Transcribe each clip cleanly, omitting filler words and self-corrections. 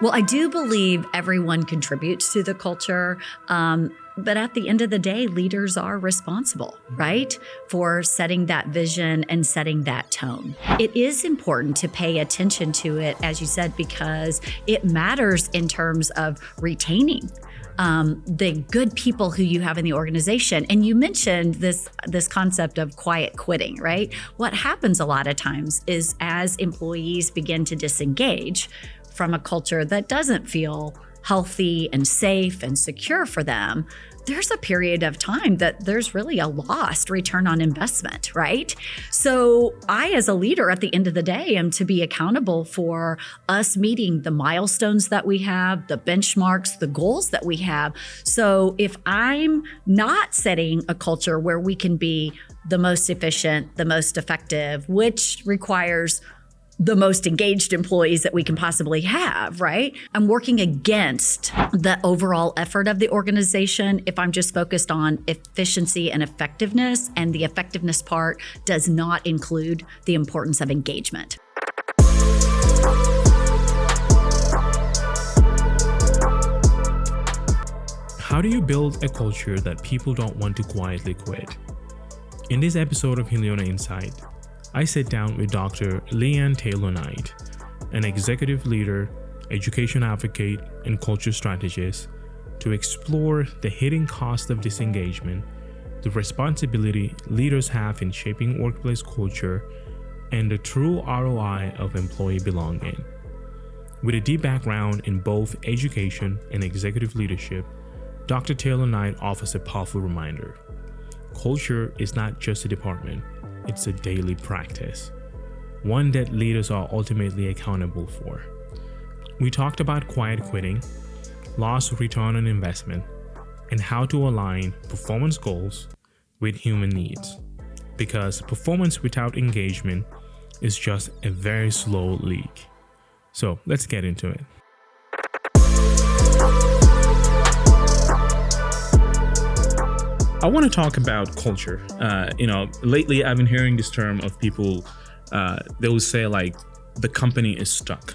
Well, I do believe everyone contributes to the culture. But at the end of the day, leaders are responsible, right, for setting that vision and setting that tone. It is important to pay attention to it, as you said, because it matters in terms of retaining the good people who you have in the organization. And you mentioned this concept of quiet quitting, right? What happens a lot of times is as employees begin to disengage from a culture that doesn't feel healthy and safe and secure for them, there's a period of time that there's really a lost return on investment, right? So I, as a leader at the end of the day, am to be accountable for us meeting the milestones that we have, the benchmarks, the goals that we have. So if I'm not setting a culture where we can be the most efficient, the most effective, which requires the most engaged employees that we can possibly have, right? I'm working against the overall effort of the organization if I'm just focused on efficiency and effectiveness, and the effectiveness part does not include the importance of engagement. How do you build a culture that people don't want to quietly quit? In this episode of Heliona Insight, I sit down with Dr. Leanne Taylor-Knight, an executive leader, education advocate, and culture strategist, to explore the hidden cost of disengagement, the responsibility leaders have in shaping workplace culture, and the true ROI of employee belonging. With a deep background in both education and executive leadership, Dr. Taylor-Knight offers a powerful reminder. Culture is not just a department. It's a daily practice, one that leaders are ultimately accountable for. We talked about quiet quitting, lost return on investment, and how to align performance goals with human needs. Because performance without engagement is just a very slow leak. So let's get into it. I want to talk about culture. Lately I've been hearing this term of people, they will say like the company is stuck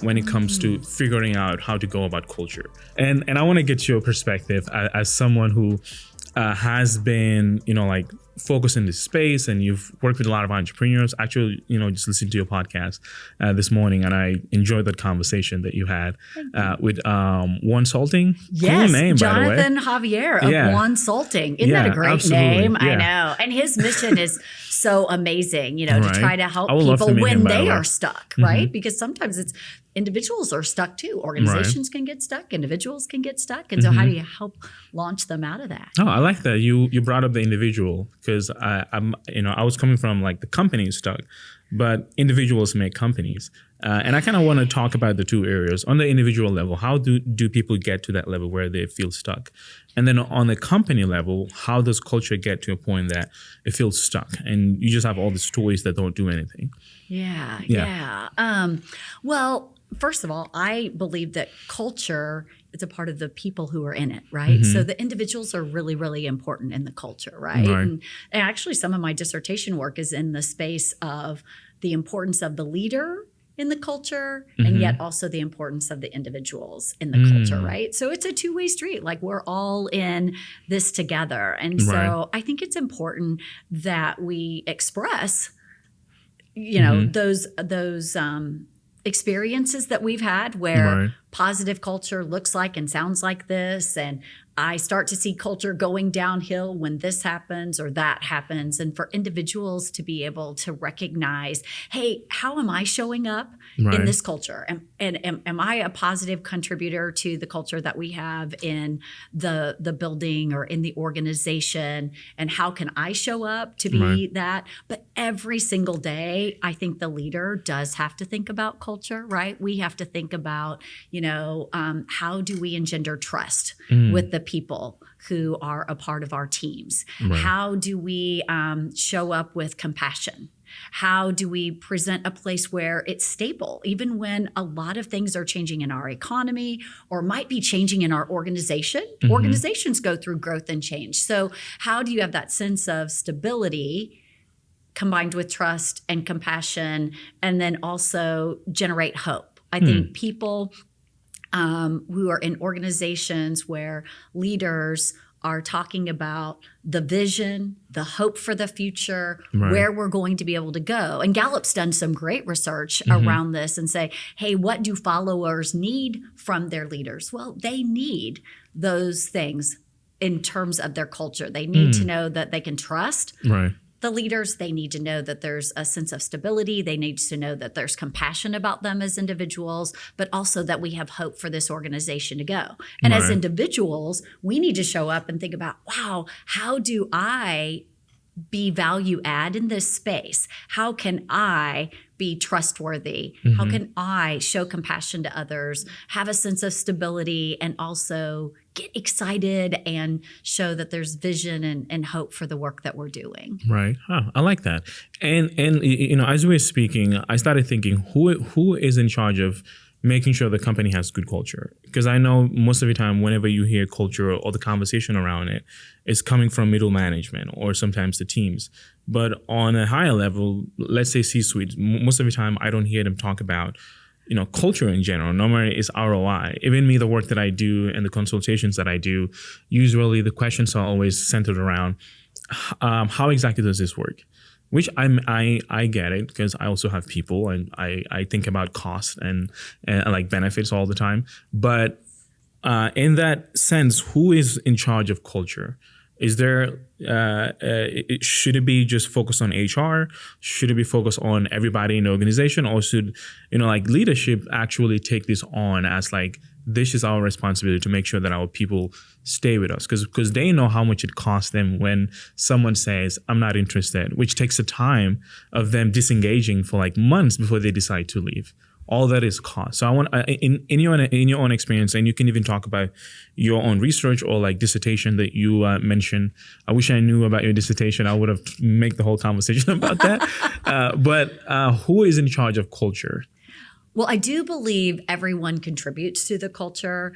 when it comes to figuring out how to go about culture. And I want to get your perspective as someone who has been, focused in this space, and you've worked with a lot of entrepreneurs. Actually, just listened to your podcast this morning, and I enjoyed that conversation that you had with One Salting. Yes, cool name, Jonathan by the way. Javier of One Salting. Isn't that a great absolutely. name? Yeah. I know. And his mission is so amazing, to Right. try to help I would love people to meet him, when by the they way. are stuck, right? Because sometimes individuals are stuck too. Organizations can get stuck, individuals can get stuck. And so how do you help launch them out of that? Oh, I like that. You brought up the individual, because I was coming from like the company is stuck, but individuals make companies. And I kind of want to talk about the two areas. On the individual level, how do people get to that level where they feel stuck? And then on the company level, how does culture get to a point that it feels stuck and you just have all these toys that don't do anything? Yeah. Well, first of all, I believe that culture is a part of the people who are in it, right? So the individuals are really, really important in the culture, right? And actually, some of my dissertation work is in the space of the importance of the leader in the culture, and yet also the importance of the individuals in the culture, right? So it's a two-way street. Like, we're all in this together. And so I think it's important that we express, those experiences that we've had where positive culture looks like and sounds like this, and I start to see culture going downhill when this happens or that happens. And for individuals to be able to recognize, hey, how am I showing up in this culture? And am I a positive contributor to the culture that we have in the building or in the organization? And how can I show up to be that? But every single day, I think the leader does have to think about culture, right? We have to think about, how do we engender trust with the people who are a part of our teams? How do we show up with compassion? How do we present a place where it's stable, even when a lot of things are changing in our economy or might be changing in our organization? Organizations go through growth and change. So how do you have that sense of stability combined with trust and compassion, and then also generate hope? I think people who are in organizations where leaders are talking about the vision, the hope for the future, where we're going to be able to go. And Gallup's done some great research around this and say, hey, what do followers need from their leaders? Well, they need those things in terms of their culture. They need to know that they can trust the leaders. They need to know that there's a sense of stability. They need to know that there's compassion about them as individuals, but also that we have hope for this organization to go. And as individuals, we need to show up and think about, wow, how do I be value add in this space? How can I be trustworthy? How can I show compassion to others, have a sense of stability, and also get excited and show that there's vision and hope for the work that we're doing? Right. Huh, I like that. And as we were speaking, I started thinking, who is in charge of making sure the company has good culture? Because I know most of the time, whenever you hear culture or the conversation around it, it's coming from middle management or sometimes the teams. But on a higher level, let's say C-suite, most of the time I don't hear them talk about, culture in general. Normally it's ROI. Even me, the work that I do and the consultations that I do, usually the questions are always centered around how exactly does this work? Which I get it, because I also have people and I think about cost and like benefits all the time. But in that sense, who is in charge of culture? Is there should it be just focused on HR? Should it be focused on everybody in the organization, or should leadership actually take this on as this is our responsibility to make sure that our people stay with us, because they know how much it costs them when someone says, I'm not interested, which takes the time of them disengaging for months before they decide to leave. All that is cost. So I want in your own experience, and you can even talk about your own research or dissertation that you mentioned. I wish I knew about your dissertation. I would have made the whole conversation about that. But who is in charge of culture? Well, I do believe everyone contributes to the culture.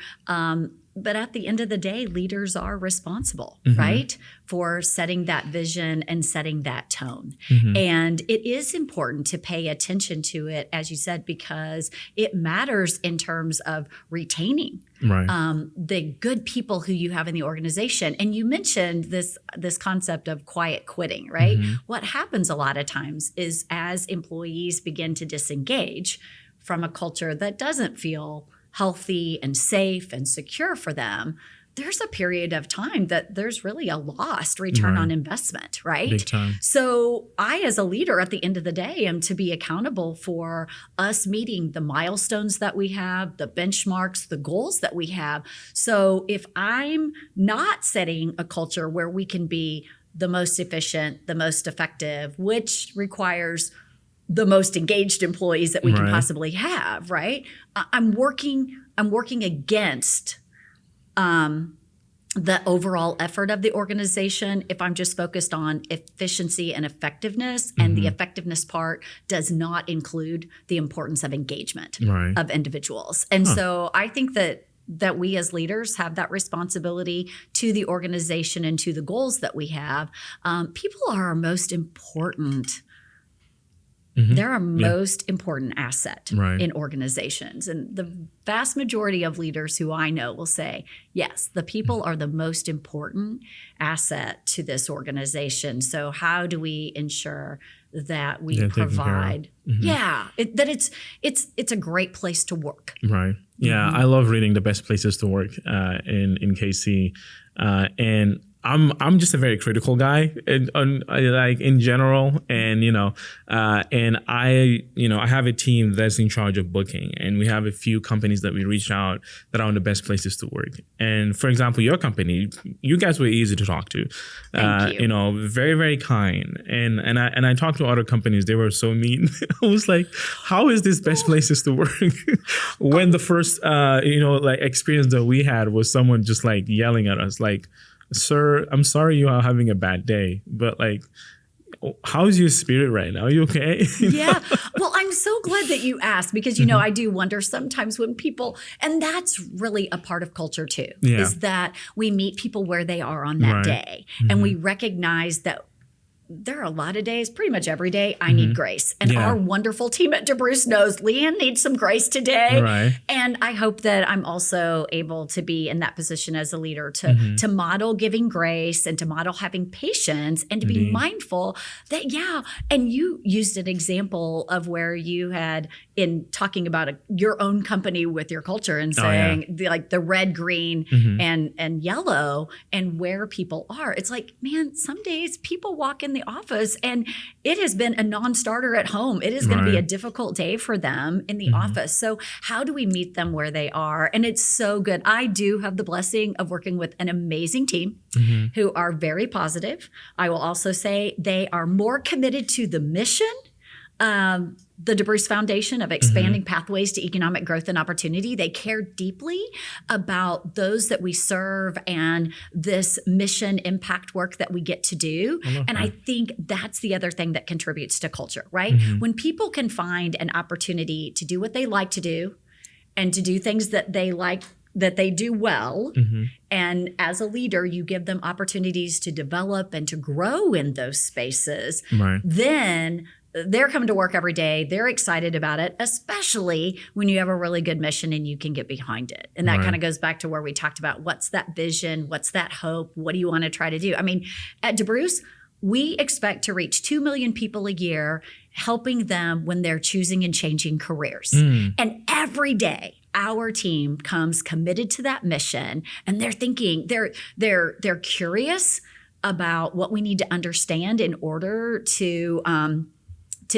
But at the end of the day, leaders are responsible, right, for setting that vision and setting that tone. And it is important to pay attention to it, as you said, because it matters in terms of retaining the good people who you have in the organization. And you mentioned this concept of quiet quitting, right? What happens a lot of times is as employees begin to disengage from a culture that doesn't feel healthy and safe and secure for them, there's a period of time that there's really a lost return on investment, right? Big time. So I, as a leader, at the end of the day, am to be accountable for us meeting the milestones that we have, the benchmarks, the goals that we have. So if I'm not setting a culture where we can be the most efficient, the most effective, which requires the most engaged employees that we can possibly have, right? I'm working against the overall effort of the organization if I'm just focused on efficiency and effectiveness, and the effectiveness part does not include the importance of engagement of individuals. And so I think that we as leaders have that responsibility to the organization and to the goals that we have. People are our most important they're our most important asset in organizations. And the vast majority of leaders who I know will say, yes, the people are the most important asset to this organization. So how do we ensure that we provide, that it's a great place to work. Right. Yeah. I love reading the best places to work in KC. And I'm just a very critical guy in general, and and I have a team that's in charge of booking, and we have a few companies that we reach out that are the best places to work. And for example, your company, you guys were easy to talk to. Thank you. Very, very kind. And I talked to other companies, they were so mean. I was like, how is this best places to work? When the first experience that we had was someone just yelling at us sir, I'm sorry you are having a bad day, but how's your spirit right now? Are you okay? Yeah. Well, I'm so glad that you asked, because, I do wonder sometimes when people, and that's really a part of culture too, is that we meet people where they are on that day. And we recognize that there are a lot of days, pretty much every day, I need grace. And our wonderful team at DeBruce knows Leanne needs some grace today. Right. And I hope that I'm also able to be in that position as a leader to model giving grace and to model having patience and to be mindful that, and you used an example of where you had in talking about your own company with your culture and saying the red, green, and yellow and where people are. It's like, man, some days people walk in the office and it has been a non-starter at home. It is going to be a difficult day for them in the office. So how do we meet them where they are? And it's so good. I do have the blessing of working with an amazing team who are very positive. I will also say they are more committed to the mission, the DeBruce Foundation of expanding pathways to economic growth and opportunity. They care deeply about those that we serve and this mission impact work that we get to do. I think that's the other thing that contributes to culture, right? When people can find an opportunity to do what they like to do and to do things that they like, that they do well. And as a leader, you give them opportunities to develop and to grow in those spaces. Then they're coming to work every day. They're excited about it, especially when you have a really good mission and you can get behind it. And that kind of goes back to where we talked about what's that vision? What's that hope? What do you want to try to do? I mean, at DeBruce, we expect to reach 2 million people a year, helping them when they're choosing and changing careers. And every day, our team comes committed to that mission, and they're thinking, they're curious about what we need to understand in order to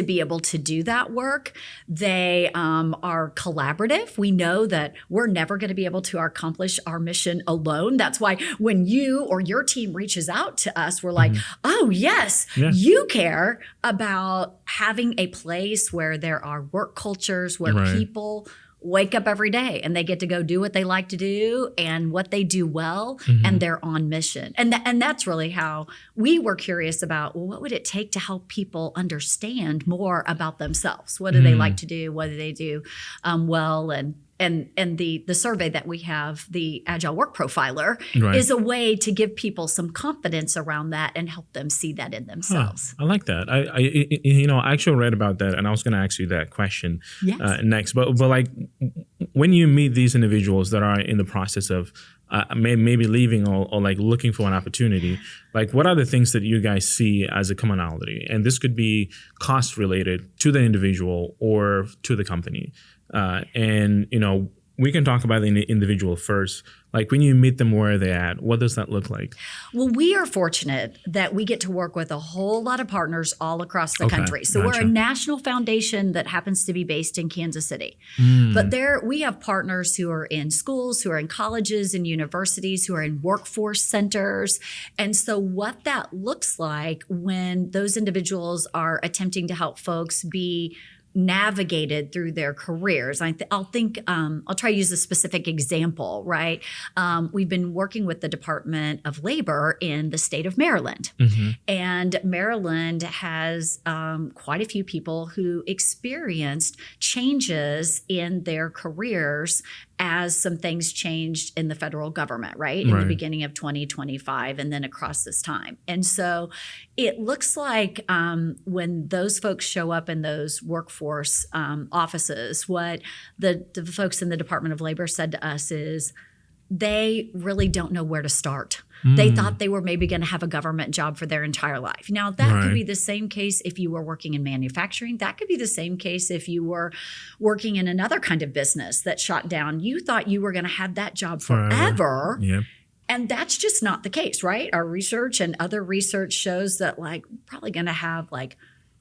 be able to do that work. They are collaborative. We know that we're never going to be able to accomplish our mission alone. That's why when you or your team reaches out to us, we're like, oh, yes, you care about having a place where there are work cultures, where people wake up every day and they get to go do what they like to do and what they do well, and they're on mission. And that's really how we were curious about, well, what would it take to help people understand more about themselves? What do they like to do? What do they do well? And the survey that we have, the Agile Work Profiler, is a way to give people some confidence around that and help them see that in themselves. I like that. I actually read about that, and I was going to ask you that question next. But like, when you meet these individuals that are in the process of maybe leaving or like looking for an opportunity, like what are the things that you guys see as a commonality? And this could be cost related to the individual or to the company. And, we can talk about the individual first. Like when you meet them where they're at, what does that look like? Well, we are fortunate that we get to work with a whole lot of partners all across the country. So we're a national foundation that happens to be based in Kansas City. But we have partners who are in schools, who are in colleges and universities, who are in workforce centers. And so what that looks like when those individuals are attempting to help folks be navigated through their careers. I'll try to use a specific example, right? We've been working with the Department of Labor in the state of Maryland. And Maryland has quite a few people who experienced changes in their careers as some things changed in the federal government, right? In the beginning of 2025 and then across this time. And so it looks like when those folks show up in those workforce offices, what the folks in the Department of Labor said to us is they really don't know where to start. They thought they were maybe going to have a government job for their entire life. Now, that could be the same case if you were working in manufacturing. That could be the same case if you were working in another kind of business that shut down. You thought you were going to have that job forever. And that's just not the case, right? Our research and other research shows that we're probably going to have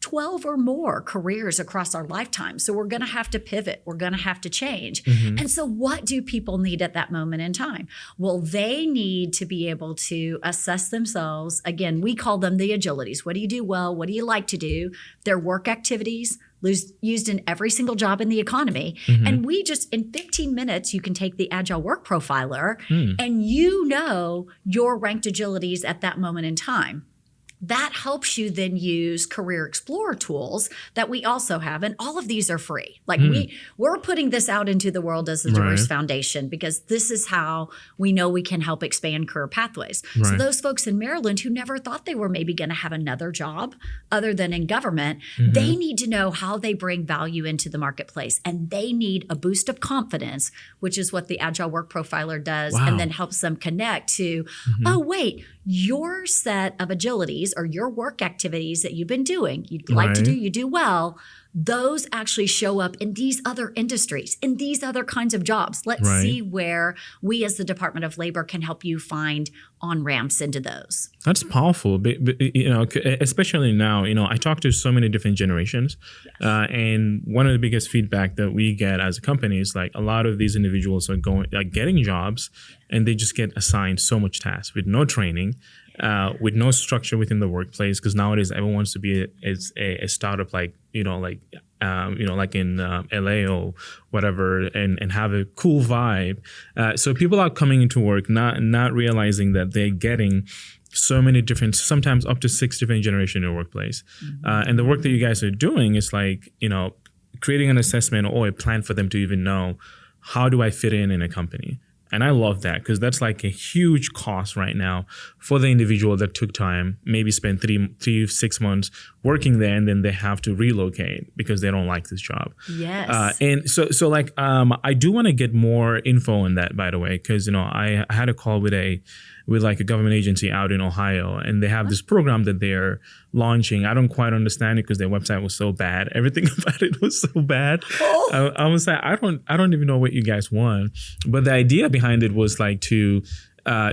12 or more careers across our lifetime. So we're going to have to pivot. We're going to have to change. And so what do people need at that moment in time? Well, they need to be able to assess themselves. Again, we call them the agilities. What do you do well? What do you like to do? Their work activities used in every single job in the economy. And we just, in 15 minutes, you can take the Agile Work Profiler and your ranked agilities at that moment in time. that helps you then use Career Explorer tools that we also have. And all of these are free. Like we're putting this out into the world as the DeBruce Foundation because this is how we know we can help expand career pathways. Right. So those folks in Maryland who never thought they were maybe going to have another job other than in government, they need to know how they bring value into the marketplace. And they need a boost of confidence, which is what the Agile Work Profiler does, and then helps them connect to, oh, wait, your set of agilities or your work activities that you've been doing, you'd like to do, you do well, those actually show up in these other industries, in these other kinds of jobs. Let's see where we as the Department of Labor can help you find on-ramps into those. That's powerful, but, you know, especially now, you know, I talk to so many different generations, and one of the biggest feedback that we get as a company is like a lot of these individuals are getting jobs and they just get assigned so much tasks with no training. With no structure within the workplace, because nowadays everyone wants to be a startup, like in LA or whatever, and have a cool vibe. So people are coming into work not realizing that they're getting so many different, sometimes up to 6 different generations in your workplace. And the work that you guys are doing is like, you know, creating an assessment or a plan for them to even know, how do I fit in a company? And I love that because that's like a huge cost right now for the individual that took time, maybe spent 3-6 months working there, and then they have to relocate because they don't like this job. Yes. And so I do want to get more info on that, by the way, because, you know, I had a call with like a government agency out in Ohio, and they have this program that they're launching. I don't quite understand it because their website was so bad. Everything about it was so bad. I was like, I don't even know what you guys want. But the idea behind it was like to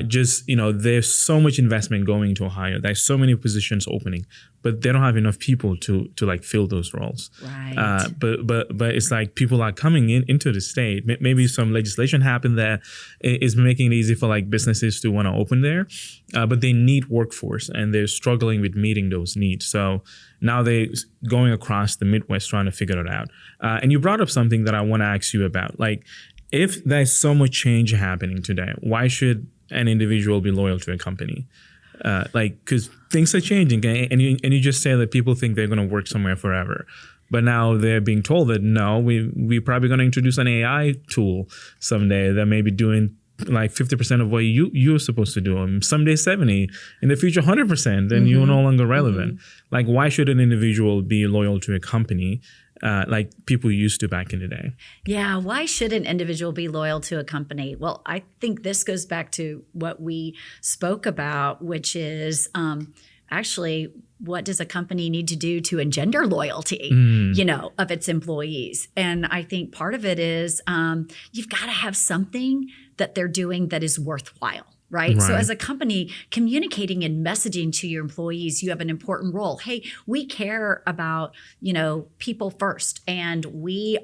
just, you know, there's so much investment going into Ohio. There's so many positions opening, but they don't have enough people to like fill those roles. Right. But it's like people are coming into the state. Maybe some legislation happened that is making it easy for like businesses to want to open there, but they need workforce and they're struggling with meeting those needs. So now they're going across the Midwest trying to figure it out. And you brought up something that I want to ask you about. Like, if there's so much change happening today, why should an individual be loyal to a company? Because things are changing, and you just say that people think they're going to work somewhere forever, but now they're being told that no, we're probably going to introduce an AI tool someday that may be doing like 50% of what you're supposed to do, and someday 70, in the future 100%, and you're no longer relevant. Like, why should an individual be loyal to a company? Like people used to back in the day. Yeah. Why should an individual be loyal to a company? Well, I think this goes back to what we spoke about, which is actually, what does a company need to do to engender loyalty, you know, of its employees? And I think part of it is you've got to have something that they're doing that is worthwhile. Right? So as a company, communicating and messaging to your employees, you have an important role. Hey, we care about, you know, people first, and we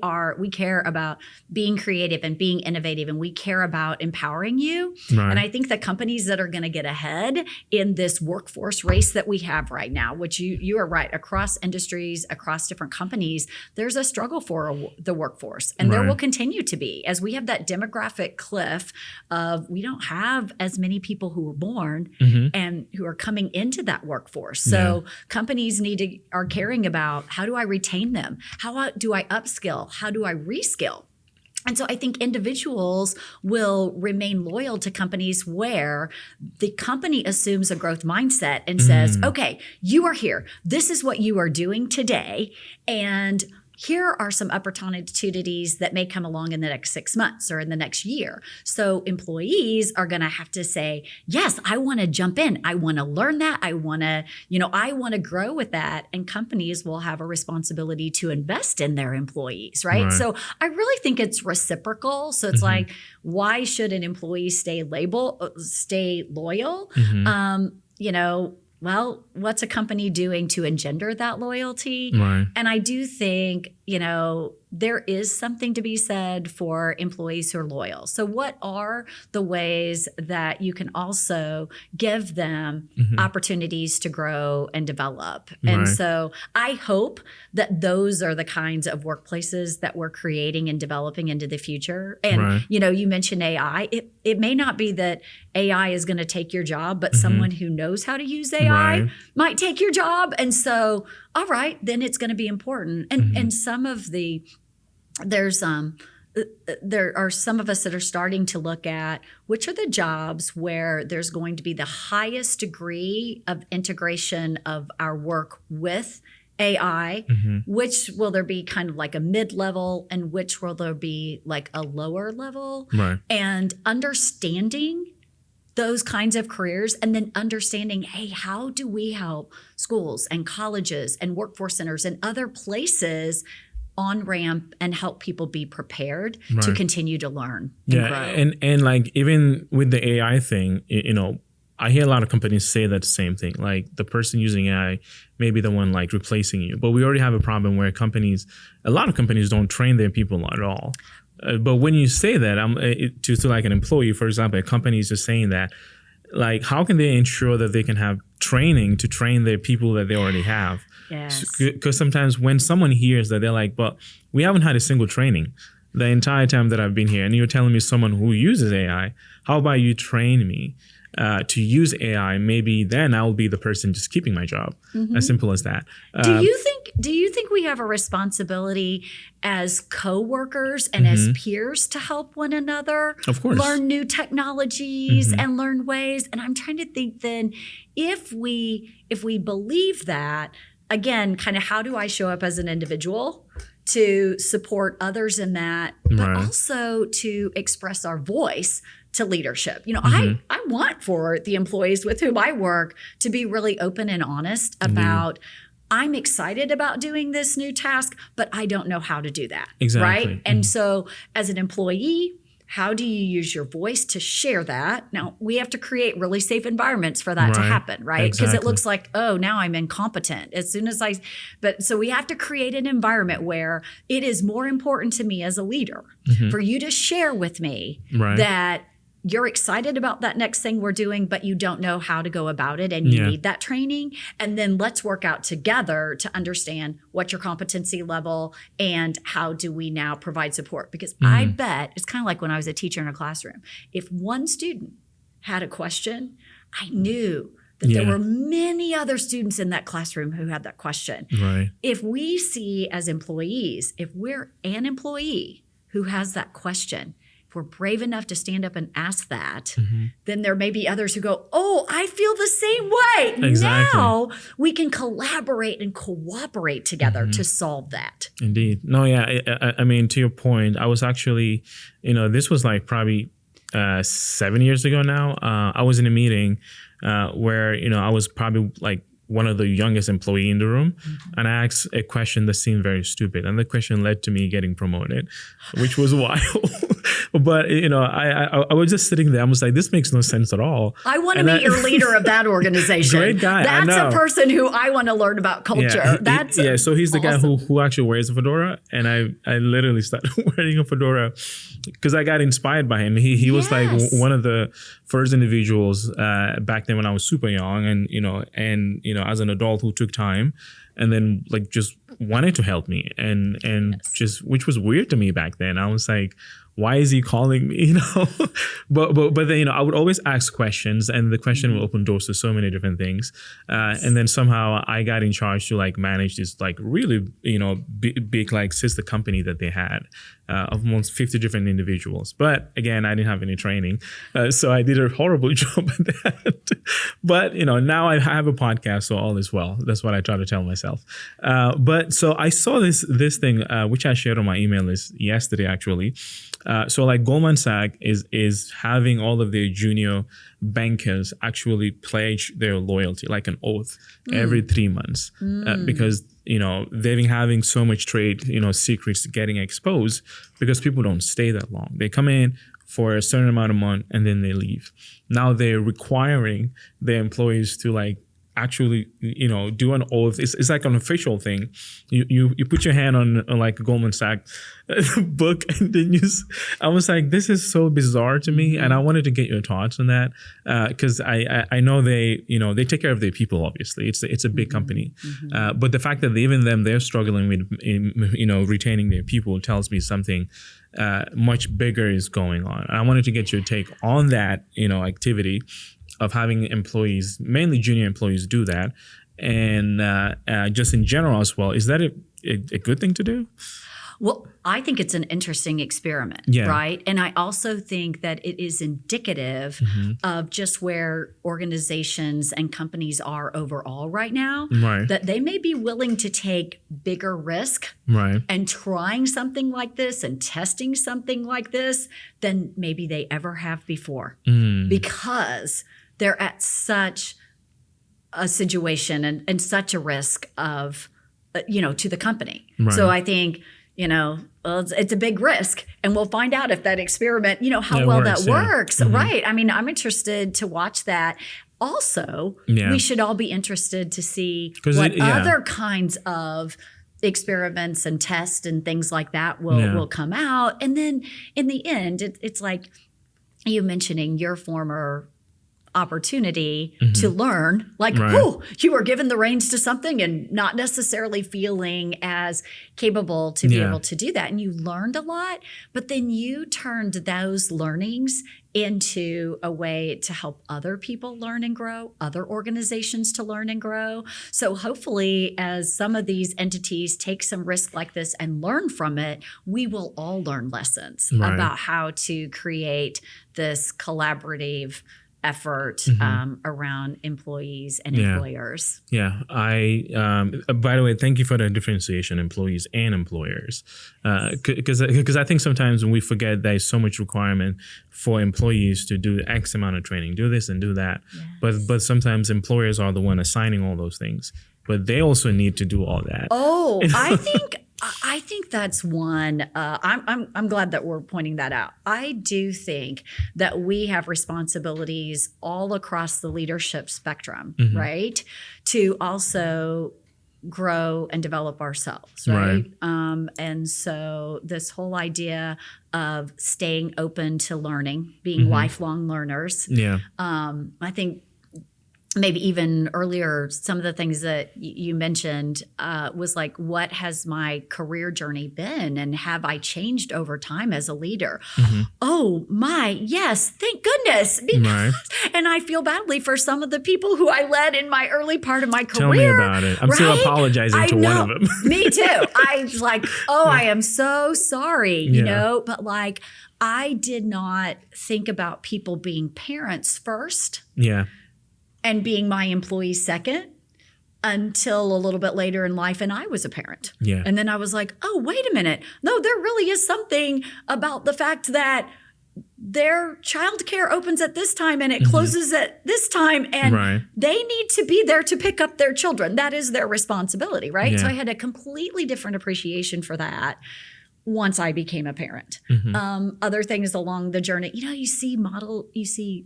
care about being creative and being innovative, and we care about empowering you. And I think the companies that are going to get ahead in this workforce race that we have right now, which you are right, across industries, across different companies, there's a struggle for the workforce, and there will continue to be, as we have that demographic cliff of we don't have as many people who were born and who are coming into that workforce. So companies are caring about, how do I retain them? How do I upskill? How do I reskill? And so I think individuals will remain loyal to companies where the company assumes a growth mindset and says, okay, you are here. This is what you are doing today. And here are some opportunities that may come along in the next 6 months or in the next year. So employees are going to have to say, yes, I want to jump in. I want to learn that. I want to grow with that. And companies will have a responsibility to invest in their employees, right? So I really think it's reciprocal. So it's like, why should an employee stay loyal? You know, well, what's a company doing to engender that loyalty? And I do think there is something to be said for employees who are loyal. So what are the ways that you can also give them opportunities to grow and develop? And so I hope that those are the kinds of workplaces that we're creating and developing into the future. And, you mentioned AI. It may not be that AI is going to take your job, but someone who knows how to use AI might take your job. And so, all right, then it's going to be important. And some of there are some of us that are starting to look at which are the jobs where there's going to be the highest degree of integration of our work with AI, which will there be kind of like a mid-level and which will there be like a lower level, and understanding those kinds of careers and then understanding, hey, how do we help schools and colleges and workforce centers and other places on ramp and help people be prepared to continue to learn and grow. And like even with the AI thing, I hear a lot of companies say that same thing. Like the person using AI may be the one like replacing you. But we already have a problem where a lot of companies don't train their people at all. But when you say that, to like an employee, for example, a company is just saying that, like, how can they ensure that they can have training to train their people that they already have? Yes. Because sometimes when someone hears that, they're like, but we haven't had a single training the entire time that I've been here. And you're telling me someone who uses AI, how about you train me to use AI? Maybe then I'll be the person just keeping my job. As simple as that. Do you think we have a responsibility as co-workers and as peers to help one another of course learn new technologies and learn ways? And I'm trying to think then if we believe that, again, kind of how do I show up as an individual to support others in that, but also to express our voice to leadership. I want for the employees with whom I work to be really open and honest about, I'm excited about doing this new task, but I don't know how to do that. Exactly. Right? And so as an employee, how do you use your voice to share that? Now, we have to create really safe environments for that to happen, right? Because it looks like, oh, now I'm incompetent. As soon as so we have to create an environment where it is more important to me as a leader for you to share with me that you're excited about that next thing we're doing, but you don't know how to go about it and you need that training. And then let's work out together to understand what's your competency level and how do we now provide support. Because I bet it's kind of like when I was a teacher in a classroom. If one student had a question, I knew that there were many other students in that classroom who had that question. Right. If we see as employees, if we're an employee who has that question, if we're brave enough to stand up and ask that, then there may be others who go, oh, I feel the same way. Exactly. Now we can collaborate and cooperate together to solve that. Indeed. No, I mean, to your point, I was actually, this was like probably 7 years ago now. I was in a meeting where, I was probably like one of the youngest employee in the room. And I asked a question that seemed very stupid. And the question led to me getting promoted, which was wild. But, I was just sitting there. I was like, this makes no sense at all. I want to meet your leader of that organization. Great guy. That's a person who I want to learn about culture. So he's the guy who actually wears a fedora. And I literally started wearing a fedora because I got inspired by him. He was like one of the first individuals back then when I was super young and as an adult who took time and then like just wanted to help me and just, which was weird to me back then. I was like, why is he calling me? But then, I would always ask questions and the question will open doors to so many different things. And then somehow I got in charge to like manage this like really, big like sister company that they had of almost 50 different individuals. But again, I didn't have any training. So I did a horrible job at that. But, now I have a podcast, so all is well. That's what I try to tell myself. But so I saw this thing, which I shared on my email list yesterday, actually. So like Goldman Sachs is having all of their junior bankers actually pledge their loyalty, like an oath, every 3 months, because they've been having so much trade, secrets getting exposed because people don't stay that long. They come in for a certain amount of month and then they leave. Now they're requiring their employees to like actually, do an oath. It's like an official thing. You put your hand on like a Goldman Sachs book, and then I was like, this is so bizarre to me, and I wanted to get your thoughts on that because I know they take care of their people. Obviously, it's a big company, but the fact that even they're struggling with retaining their people tells me something much bigger is going on. I wanted to get your take on that activity of having employees, mainly junior employees, do that, and just in general as well. Is that a good thing to do? Well, I think it's an interesting experiment, right? And I also think that it is indicative of just where organizations and companies are overall right now, that they may be willing to take bigger risk and trying something like this and testing something like this than maybe they ever have before, because they're at such a situation and such a risk of, to the company. So I think, it's a big risk, and we'll find out if that experiment, how well that works. Right. I mean, I'm interested to watch that. Also, we should all be interested to see what other kinds of experiments and tests and things like that will come out. And then in the end, it's like you mentioning your former opportunity to learn, like, you were given the reins to something and not necessarily feeling as capable to be able to do that. And you learned a lot, but then you turned those learnings into a way to help other people learn and grow, other organizations to learn and grow. So hopefully, as some of these entities take some risk like this and learn from it, we will all learn lessons about how to create this collaborative effort around employees and employers. Yeah. By the way, thank you for the differentiation, employees and employers. Because I think sometimes when we forget there's so much requirement for employees to do X amount of training, do this and do that. Yes. But sometimes employers are the one assigning all those things, but they also need to do all that. Oh, I think that's one. I'm glad that we're pointing that out. I do think that we have responsibilities all across the leadership spectrum, right? To also grow and develop ourselves, right? And so this whole idea of staying open to learning, being lifelong learners. I think maybe even earlier, some of the things that you mentioned was like, what has my career journey been? And have I changed over time as a leader? Oh my, yes, thank goodness. And I feel badly for some of the people who I led in my early part of my career. Tell me about it. I'm still apologizing to one of them. Me too. I was like, I am so sorry, you know, but like, I did not think about people being parents first. And being my employee second until a little bit later in life, and I was a parent. And then I was like, oh, wait a minute. No, there really is something about the fact that their childcare opens at this time and it closes at this time, and they need to be there to pick up their children. That is their responsibility, right? So I had a completely different appreciation for that once I became a parent. Other things along the journey, you see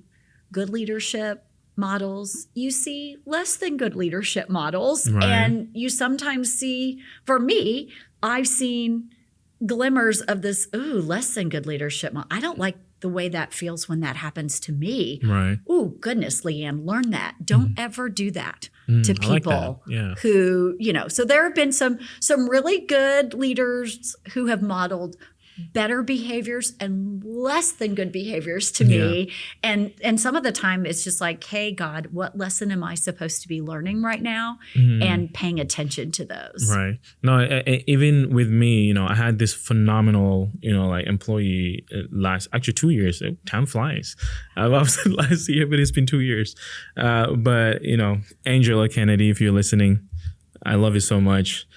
good leadership models, you see less than good leadership models. And you sometimes see, for me, I've seen glimmers of this, less than good leadership model. I don't like the way that feels when that happens to me. Oh, goodness, Leanne, learn that. Don't ever do that to people who, so there have been some really good leaders who have modeled better behaviors and less than good behaviors to me. And some of the time it's just like, hey, God, what lesson am I supposed to be learning right now? And paying attention to those. No, even with me, I had this phenomenal, like employee last 2 years. Time flies. I was last year, but it's been 2 years. But, Angela Kennedy, if you're listening, I love you so much.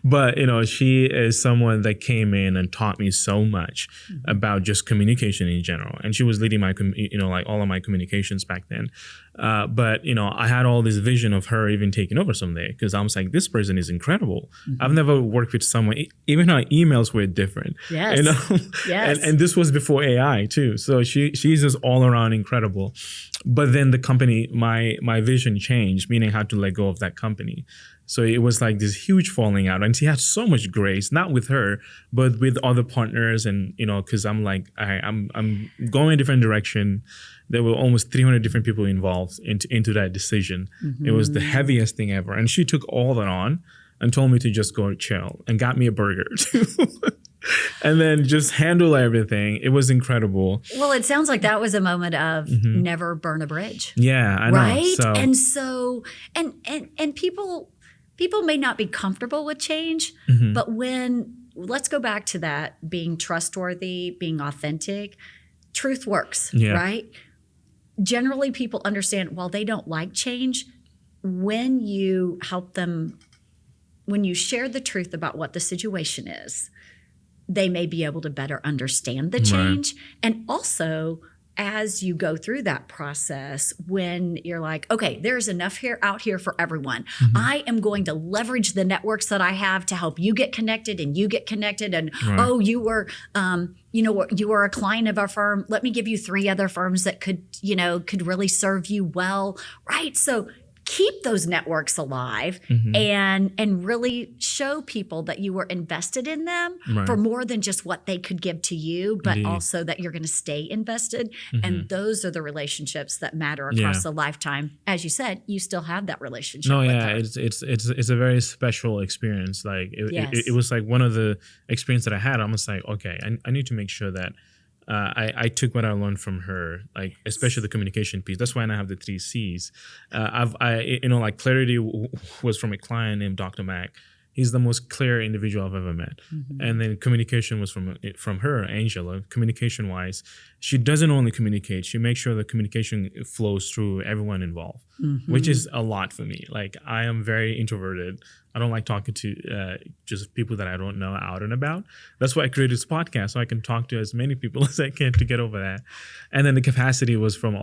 But, she is someone that came in and taught me so much about just communication in general. And she was leading my, like all of my communications back then. But, I had all this vision of her even taking over someday because I was like, this person is incredible. I've never worked with someone, even our emails were different. Yes. Yes. And this was before AI too. So she's just all around incredible. But then the company, my vision changed, meaning I had to let go of that company. So it was like this huge falling out. And she had so much grace, not with her, but with other partners. And, because I'm like, I'm going a different direction. There were almost 300 different people involved into that decision. It was the heaviest thing ever. And she took all that on and told me to just go chill and got me a burger too. And then just handle everything. It was incredible. Well, it sounds like that was a moment of never burn a bridge. Yeah, I know. Right? So, and so, and people may not be comfortable with change, but let's go back to that, being trustworthy, being authentic, truth works, right? Generally, people understand, while they don't like change, when you help them, when you share the truth about what the situation is, they may be able to better understand the change. Right. And also, as you go through that process, when you're like, okay, there's enough out here for everyone. I am going to leverage the networks that I have to help you get connected and you get connected. And oh, you were a client of our firm. Let me give you 3 other firms that could really serve you well. Right. So keep those networks alive and really show people that you were invested in them for more than just what they could give to you, but also that you're going to stay invested. And those are the relationships that matter across a lifetime. As you said, you still have that relationship. No, with yeah, her. it's a very special experience. Like it was like one of the experiences that I had. I was like, okay, I need to make sure that I took what I learned from her, like especially the communication piece. That's why I have the 3 C's. Like clarity was from a client named Dr. Mac. He's the most clear individual I've ever met. And then communication was from her, Angela. Communication wise, she doesn't only communicate; she makes sure the communication flows through everyone involved, which is a lot for me. Like I am very introverted. I don't like talking to just people that I don't know out and about. That's why I created this podcast, so I can talk to as many people as I can to get over that. And then the capacity was from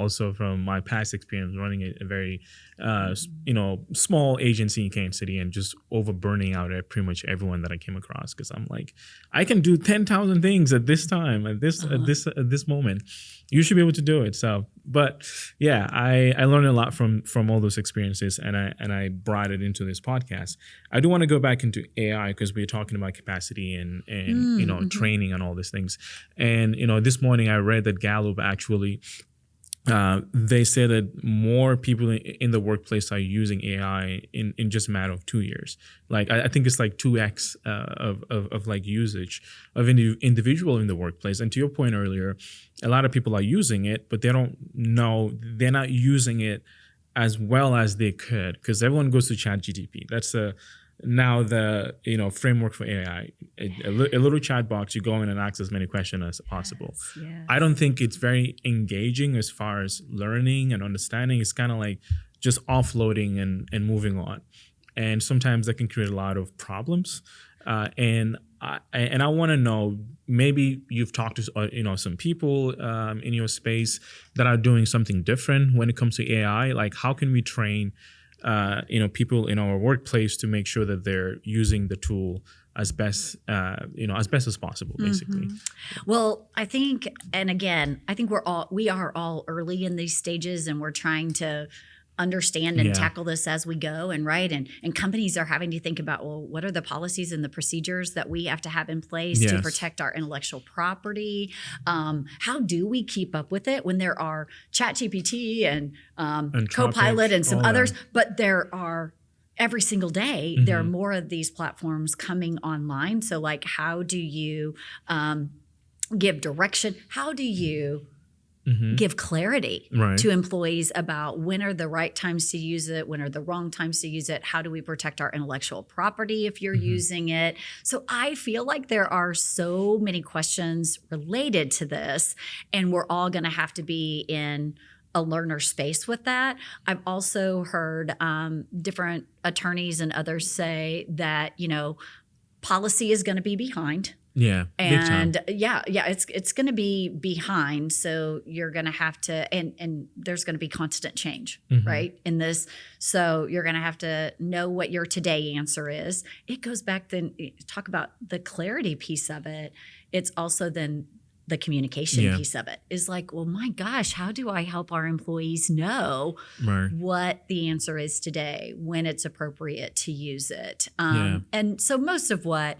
my past experience running a very small agency in Kansas City and just over burning out at pretty much everyone that I came across, because I'm like, I can do 10,000 things at this time, at this moment. You should be able to do it. So, but yeah, I learned a lot from all those experiences, and I brought it into this podcast. I do want to go back into AI because we're talking about capacity and training and all these things. And this morning I read that Gallup actually they say that more people in the workplace are using AI in just a matter of 2 years. Like I think it's like 2x of like usage of individual in the workplace. And to your point earlier, a lot of people are using it, but they don't know, they're not using it as well as they could, because everyone goes to ChatGPT. That's now the framework for AI, a little chat box. You go in and ask as many questions as possible. Yes. I don't think it's very engaging as far as learning and understanding. It's kind of like just offloading and moving on, and sometimes that can create a lot of problems. And I want to know, maybe you've talked to some people in your space that are doing something different when it comes to AI. Like, how can we train people in our workplace to make sure that they're using the tool as best as possible, basically. Well, I think we are all early in these stages, and we're trying to understand and tackle this as we go, and companies are having to think about, well, what are the policies and the procedures that we have to have in place to protect our intellectual property? How do we keep up with it when there are ChatGPT and Copilot and some others, but there are every single day there are more of these platforms coming online. So like, how do you give direction? How do you give clarity to employees about when are the right times to use it, when are the wrong times to use it, how do we protect our intellectual property if you're using it? So I feel like there are so many questions related to this, and we're all going to have to be in a learner space with that. I've also heard different attorneys and others say that, policy is going to be behind. Yeah, big time. And it's going to be behind. So you're going to have to, and there's going to be constant change, right, in this. So you're going to have to know what your today answer is. It goes back then, talk about the clarity piece of it. It's also then the communication piece of it is like, well, my gosh, how do I help our employees know what the answer is today, when it's appropriate to use it? And so most of what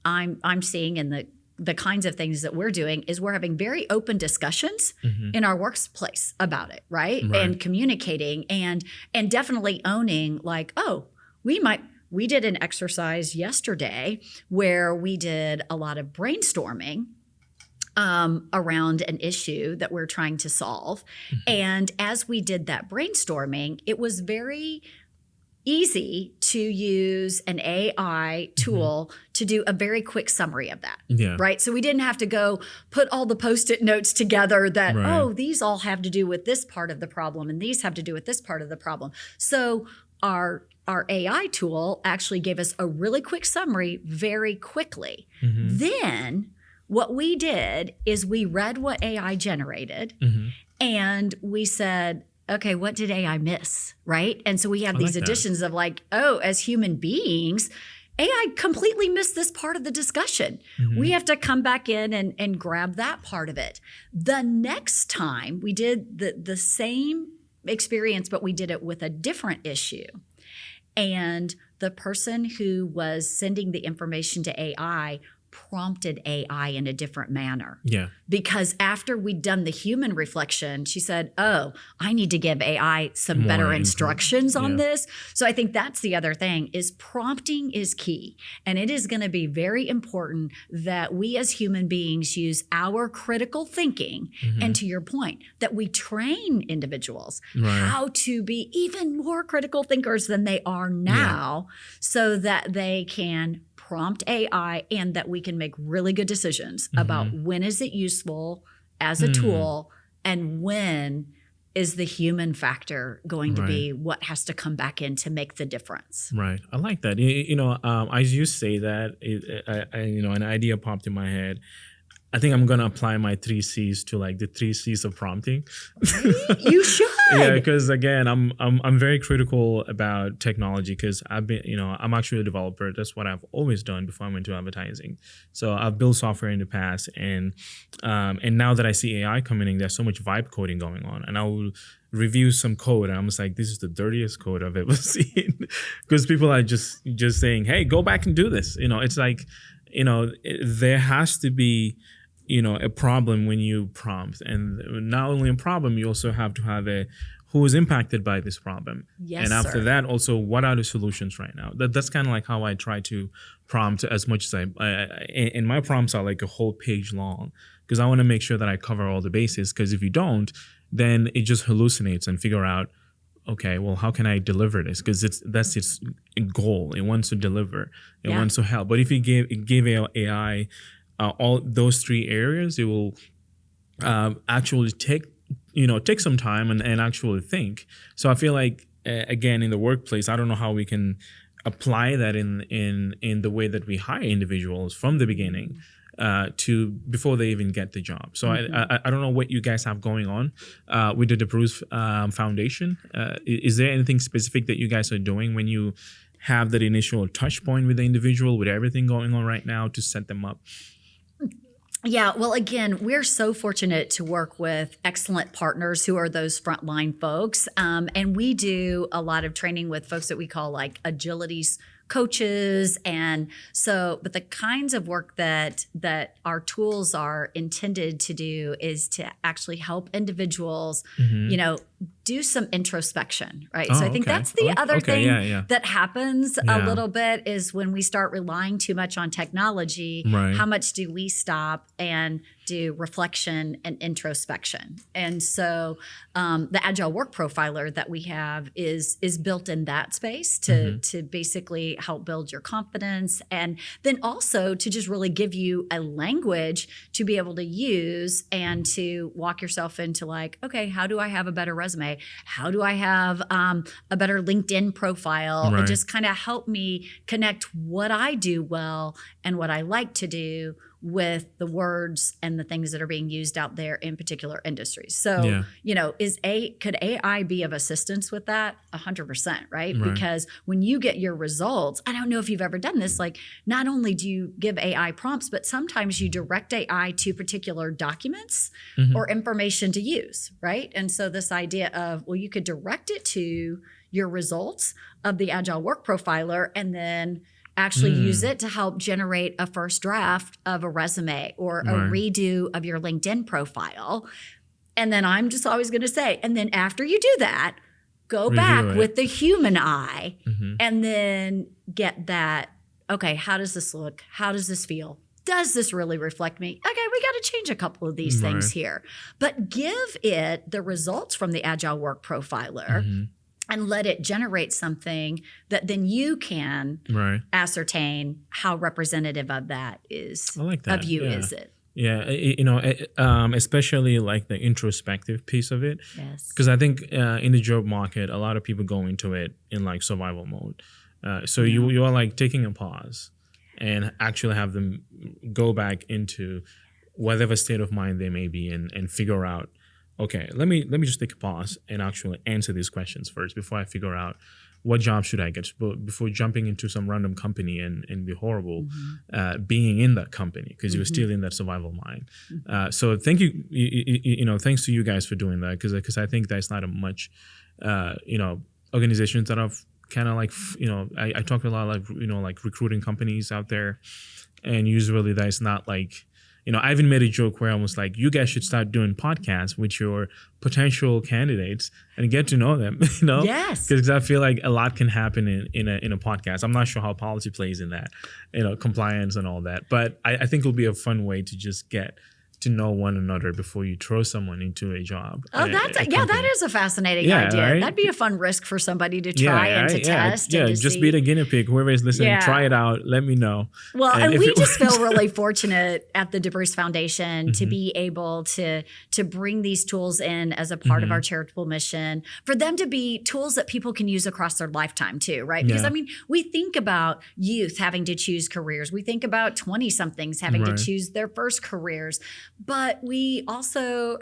I'm seeing in the kinds of things that we're doing is we're having very open discussions in our workplace about it, right? And communicating and definitely owning like, oh, we did an exercise yesterday where we did a lot of brainstorming around an issue that we're trying to solve. And as we did that brainstorming, it was very easy to use an AI tool to do a very quick summary of that, right? So we didn't have to go put all the Post-it notes together that, oh, these all have to do with this part of the problem and these have to do with this part of the problem. So our AI tool actually gave us a really quick summary very quickly. Then what we did is we read what AI generated and we said, okay, what did AI miss, right? And so we have these additions of like, oh, as human beings, AI completely missed this part of the discussion. We have to come back in and grab that part of it. The next time we did the same experience, but we did it with a different issue. And the person who was sending the information to AI prompted AI in a different manner. Because after we'd done the human reflection, she said, oh, I need to give AI some more better instructions on this. So I think that's the other thing is prompting is key. And it is going to be very important that we as human beings use our critical thinking. And to your point, that we train individuals how to be even more critical thinkers than they are now so that they can prompt AI and that we can make really good decisions about when is it useful as a tool and when is the human factor going to be what has to come back in to make the difference. Right. I like that. As you say that, an idea popped in my head. I think I'm going to apply my 3 C's to like the 3 C's of prompting. You should. Because again, I'm very critical about technology because I've been, I'm actually a developer. That's what I've always done before I went to advertising. So I've built software in the past and now that I see AI coming in, there's so much vibe coding going on and I will review some code and I'm just like, this is the dirtiest code I've ever seen because people are just saying, hey, go back and do this. It's like, there has to be a problem when you prompt, and not only a problem, you also have to have who is impacted by this problem. Yes, and after that, also, what are the solutions right now? That's kind of like how I try to prompt as much as and my prompts are like a whole page long because I want to make sure that I cover all the bases. Because if you don't, then it just hallucinates and figure out, okay, well, how can I deliver this? Because that's its goal. It wants to deliver. It wants to help. But if you give AI all those 3 areas, it will actually take some time and actually think. So I feel like again in the workplace, I don't know how we can apply that in the way that we hire individuals from the beginning to before they even get the job. So I don't know what you guys have going on with the DeBruce Foundation. Is there anything specific that you guys are doing when you have that initial touch point with the individual, with everything going on right now to set them up? Yeah, well, again, we're so fortunate to work with excellent partners who are those frontline folks. And we do a lot of training with folks that we call like agility coaches. And so, but the kinds of work that our tools are intended to do is to actually help individuals, do some introspection, right? So I think that's the other thing that happens a little bit is when we start relying too much on technology, how much do we stop and do reflection and introspection. And so the Agile Work Profiler that we have is built in that space to basically help build your confidence, and then also to just really give you a language to be able to use and to walk yourself into like, okay, how do I have a better resume? How do I have a better LinkedIn profile? Right. And just kind of help me connect what I do well and what I like to do with the words and the things that are being used out there in particular industries. So, could AI be of assistance with that? 100%, right? Because when you get your results, I don't know if you've ever done this, like not only do you give AI prompts, but sometimes you direct AI to particular documents or information to use, right? And so this idea of, well, you could direct it to your results of the Agile Work Profiler and then actually use it to help generate a first draft of a resume or a redo of your LinkedIn profile. And then I'm just always going to say, and then after you do that, go back with the human eye and then get that, okay, how does this look? How does this feel? Does this really reflect me? Okay, we got to change a couple of these things here. But give it the results from the Agile Work Profiler and let it generate something that then you can ascertain how representative of that is. I like that. Of you is it. Yeah, especially like the introspective piece of it. Yes. Because I think in the job market, a lot of people go into it in like survival mode. So you are like taking a pause and actually have them go back into whatever state of mind they may be in and figure out, okay, let me just take a pause and actually answer these questions first before I figure out what job should I get, before jumping into some random company and be horrible being in that company because you're still in that survival mind. So thank you, thanks to you guys for doing that because I think there's not a much, organizations that have kind of like, I talk to a lot of like recruiting companies out there, and usually there's not like, I even made a joke where I was like, you guys should start doing podcasts with your potential candidates and get to know them, Yes. Because I feel like a lot can happen in a podcast. I'm not sure how policy plays in that, compliance and all that. But I think it'll be a fun way to just get to know one another before you throw someone into a job. Oh, that is a fascinating idea. Right? That'd be a fun risk for somebody to try and to test. Yeah, and to just see. be the guinea pig. Whoever is listening, try it out. Let me know. Well, and we just feel really fortunate at the DeBruce Foundation to be able to bring these tools in as a part of our charitable mission, for them to be tools that people can use across their lifetime too, right? Because we think about youth having to choose careers. We think about 20-somethings having to choose their first careers. But we also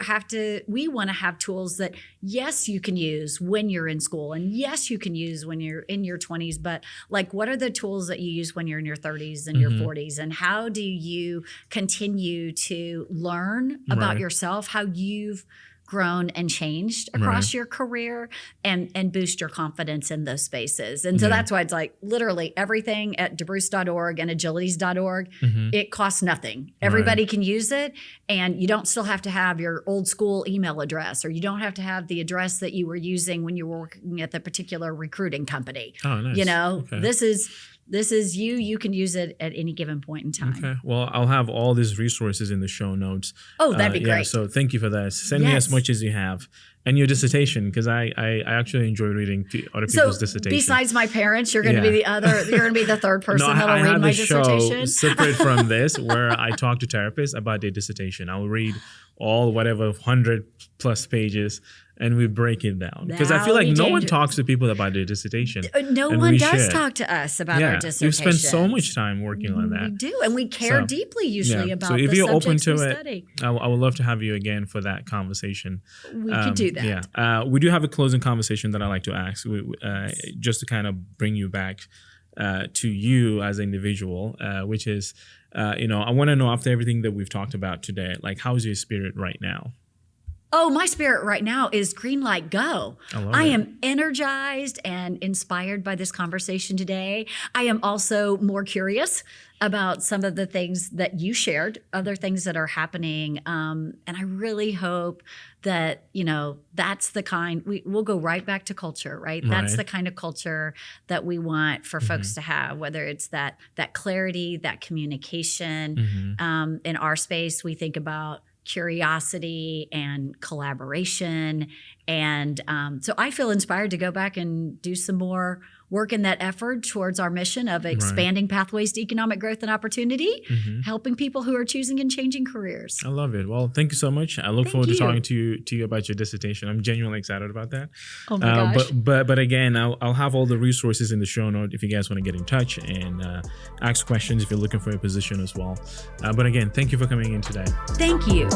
we want to have tools that, yes, you can use when you're in school, and yes, you can use when you're in your 20s. But like, what are the tools that you use when you're in your 30s and your 40s? And how do you continue to learn about yourself, how you've grown and changed across your career, and boost your confidence in those spaces. And so that's why it's like literally everything at DeBruce.org and agilities.org, it costs nothing. Everybody can use it, and you don't still have to have your old school email address, or you don't have to have the address that you were using when you were working at the particular recruiting company. Oh, nice. Okay. This is you can use it at any given point in time. Okay. Well, I'll have all these resources in the show notes. Oh, that'd be great. Yeah, so thank you for that. Send me as much as you have. And your dissertation, because I actually enjoy reading other people's dissertation. Besides my parents, you're going to be the third person that'll read my dissertation. Show separate from this, where I talk to therapists about their dissertation. I'll read all 100+ pages, and we break it down, because I feel like no one talks to people about their dissertation. No one does talk to us about our dissertation. We've spent so much time working on that. We do, and we care deeply usually about the subjects we study. So if you're open to it, I would love to have you again for that conversation. We could do that. Yeah, we do have a closing conversation that I like to ask, just to kind of bring you back to you as an individual, which is, I want to know, after everything that we've talked about today, like, how's your spirit right now? Oh, my spirit right now is green light, go. I am energized and inspired by this conversation today. I am also more curious about some of the things that you shared, other things that are happening. And I really hope that, that's the kind, we'll go right back to culture, right? That's the kind of culture that we want for folks to have, whether it's that clarity, that communication. In our space, we think about curiosity and collaboration. And so I feel inspired to go back and do some more work in that effort towards our mission of expanding pathways to economic growth and opportunity, helping people who are choosing and changing careers. I love it. Well, thank you so much. I look forward to talking to you about your dissertation. I'm genuinely excited about that. Oh my gosh. But again, I'll have all the resources in the show note if you guys want to get in touch and ask questions if you're looking for a position as well. But again, thank you for coming in today. Thank you.